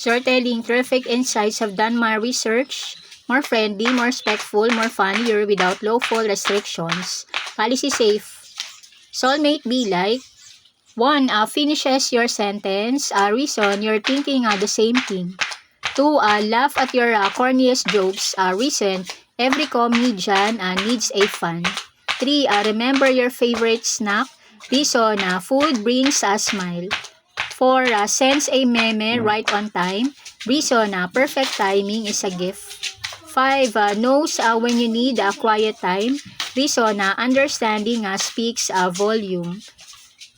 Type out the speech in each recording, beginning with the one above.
Storytelling, terrific insights have done my research. More friendly, more respectful, more funnier without lawful restrictions. Policy safe. Soulmate be like. 1. Finishes your sentence. Reason, you're thinking the same thing. 2. Laugh at your corniest jokes. Reason, every comedian needs a fun. 3. Remember your favorite snack. Reason, food brings a smile. 4. Sends a meme right on time. Reason, perfect timing is a gift. 5. Knows when you need a quiet time. Reason, understanding speaks volume.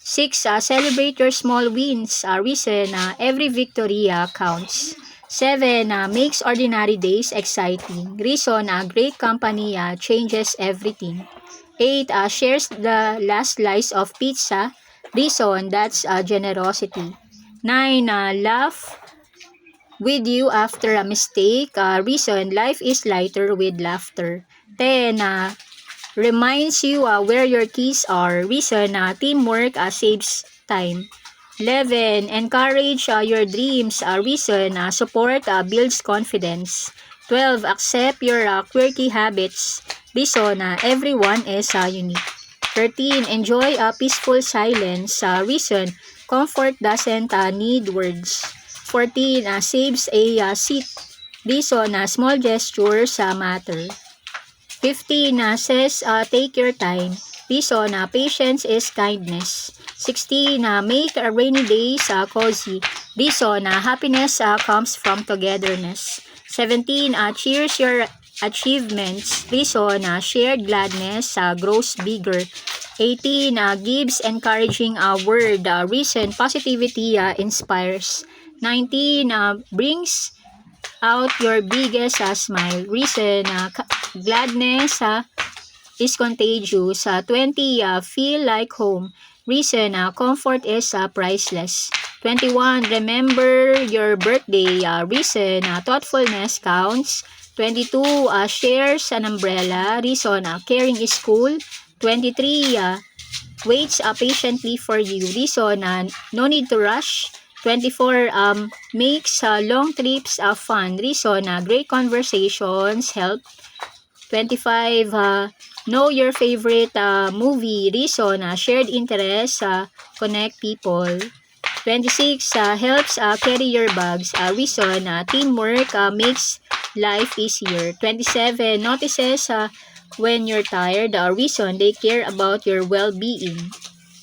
6. Celebrate your small wins. Reason, every victory counts. 7. Makes ordinary days exciting. Reason, great company changes everything. 8. Shares the last slice of pizza. Reason, that's generosity. 9. Laugh with you after a mistake. Reason, life is lighter with laughter. 10. Reminds you where your keys are. Reason, teamwork saves time. 11. Encourage your dreams. Reason, support builds confidence. 12. Accept your quirky habits. Reason, everyone is unique. 13. Enjoy peaceful silence. Reason, comfort doesn't need words. 14. Saves a seat. Reason, small gestures matter. 15. Says take your time. Reason, patience is kindness. 16. Make rainy days cozy. Reason, happiness comes from togetherness. 17. Cheers your achievements. Reason, shared gladness grows bigger. 18. Gives encouraging word. Reason, positivity inspires. 19. Brings out your biggest smile. Reason, gladness is contagious. 20. Feel like home. Reason, comfort is priceless. 21. Remember your birthday. Reason, thoughtfulness counts. 22. Shares an umbrella. Reason, caring is cool. 23. Waits patiently for you. Reason, no need to rush. 24. Makes long trips fun. Reason, great conversations help. 25. Know your favorite movie. Reason, shared interests connect people. 26. Helps carry your bags. Reason, teamwork makes life easier. 27. Notices when you're tired. Reason, they care about your well-being.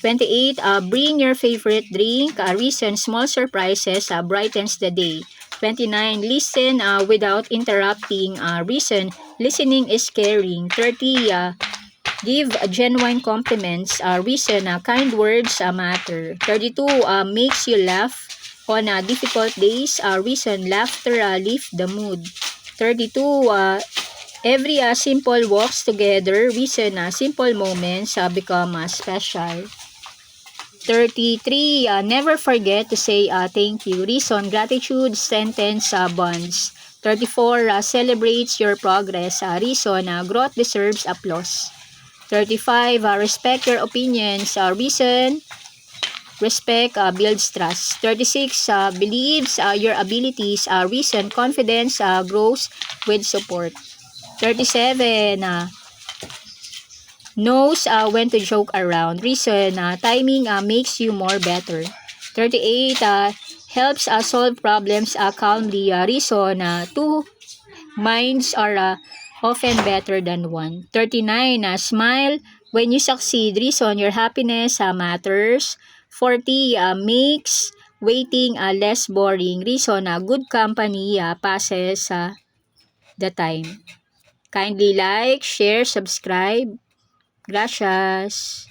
28. Bring your favorite drink. Reason, small surprises brightens the day. 29. Listen without interrupting. Reason, listening is caring. 30. Give genuine compliments. Reason, kind words matter. 32. Makes you laugh on difficult days. Reason, laughter lifts the mood. 32. Every simple walks together. Reason, simple moments become special. 33. Never forget to say thank you. Reason, gratitude strengthens bonds. 34. Celebrates your progress. Reason, growth deserves applause. 35. Respect your opinions. Reason, respect builds trust. 36. Believes your abilities. Reason, confidence grows with support. 37. Knows when to joke around. Reason, timing makes you more better. 38. Helps solve problems calmly. Reason, two minds are often better than one. 39. Smile when you succeed. Reason, your happiness matters. 40. Makes waiting less boring. Reason, good company passes the time. Kindly like, share, subscribe. Gracias.